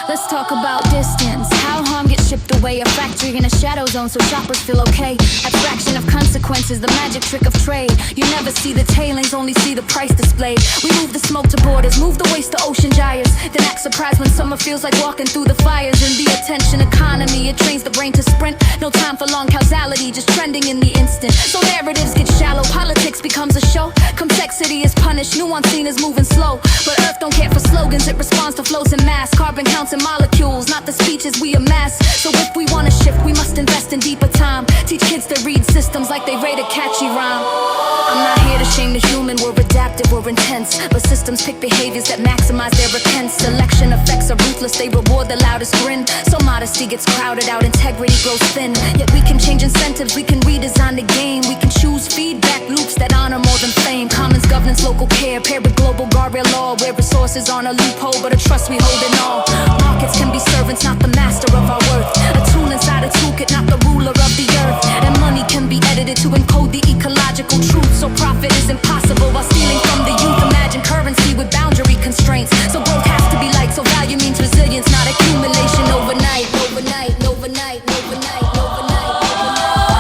Let's talk about distance. How harm gets shipped away. A factory in a shadow zone so shoppers feel okay. Abstraction of consequences, the magic trick of trade. You never see the tailings, only see the price displayed. We move the smoke to borders, move the waste to ocean gyres. Then act surprised when summer feels like walking through the fires. In the attention economy, it trains the brain to sprint. No time for long causality, just trending in the instant. So narratives get shallow, politics becomes a show. Complexity is punished, nuance seen as moving slow. But Earth don't care for slogans, it responds to flows in mass. Carbon counts in molecules, not the speeches we amass. So if we wanna shift, we must invest in deeper time. Teach kids to read systems like they rate a catchy rhyme. I'm not here to shame the human, we're adaptive, we're intense. But systems pick behaviors that maximize their repentance. Selection effects are ruthless, they reward the loudest grin. So modesty gets crowded out, integrity grows thin. Yet we can change incentives, we can redesign the game. We can choose feedback loops that honor more than fame. Commons governance, local care, paired with global guardrail law. Where resources aren't a loophole, but a trust we hold in all. Markets can be servants, not the master of our worth. A tool inside a toolkit, not the ruler of the earth. And money can be edited to encode the ecological truth. So profit is impossible while stealing from the youth. Imagine currency with boundary constraints. So growth has to be light, so value means resilience, not accumulation overnight. Overnight, overnight, overnight, overnight, overnight.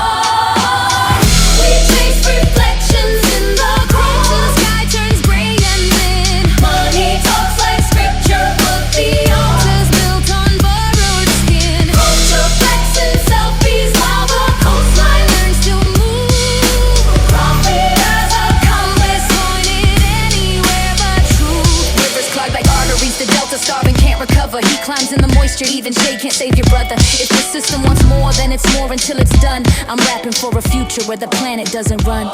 We chase reflections in the cold till the sky turns gray and thin. Money talks like scripture, but the altar's built on borrowed skin. Culture flexing selfies while the coastline learns to move. Profit as a compass pointed anywhere but truth. Rivers clogged like arteries, the delta starving can't recover. He climbs in the moisture, even shade can't save your brother. If the system wants more, then it's more until it's done. I'm rapping for a future where the planet doesn't run.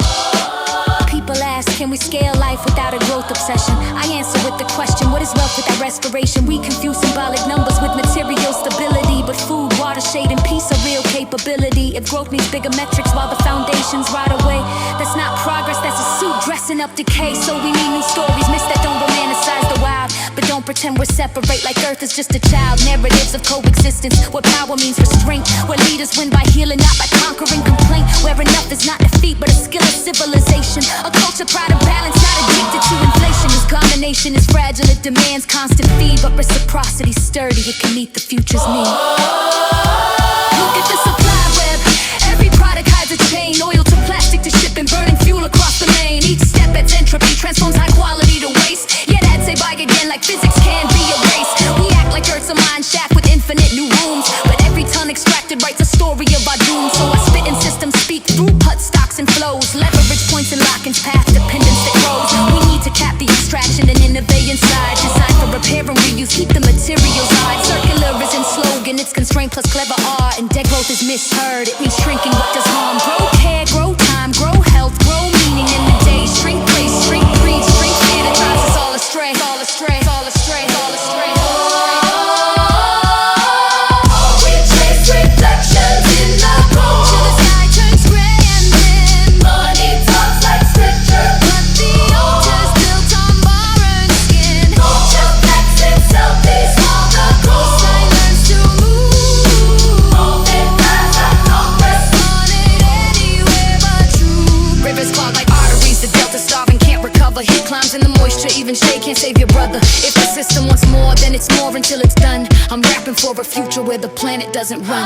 People ask, can we scale life without a growth obsession? I answer with the question, what is wealth without respiration? We confuse symbolic numbers with material stability. But food, water, shade, and peace are real capability. If growth needs bigger metrics while the foundation's right away, that's not progress, that's a suit dressing up decay. So we need new stories, myths that don't romanticize the wild. But don't pretend we're separate like Earth is just a child. Narratives of coexistence, what power means restraint. Where leaders win by healing, not by conquering complaint. Where enough is not defeat, but a skill of civilization. A culture proud of balance, not addicted to inflation. This combination is fragile, it demands constant feed. But reciprocity's sturdy, it can meet the future's need. Look at the supply web, every product hides a chain. Oil to plastic to shipping, burning fuel across the main. Each step adds entropy, transforms high quality to waste. Yet ads say buy again like physics can be erased. We act like Earth's a mine shaft with infinite new rooms, but every ton extracted writes a story of our doom. So I spit in systems speak through put stocks and flows. Leverage points and lock-ins, path dependence that grows. We need to cap the extraction and innovate inside. Design for repair and reuse, keep the materials high. Circular isn't slogan, it's constraint plus clever art. And dead growth is misheard, it means shrinking what does harm. Grow care, grow time, grow health, grow meaning in the day. Shrink grace, shrink greed, shrink fear that drives us all astray. All astray, all astray, all astray. We chase reflections in the cold till the sky turns gray and thin. Money talks like scripture, but the altar's built on borrowed skin. Culture flexing selfies while the coastline learns to move. Profit as a compass pointed anywhere but true. Rivers clogged like arteries, the delta starving can't recover. He climbs in the moisture, even shade can't save your brother. If the system wants more, then it's more until it's done. I'm rapping for a future where the planet doesn't run.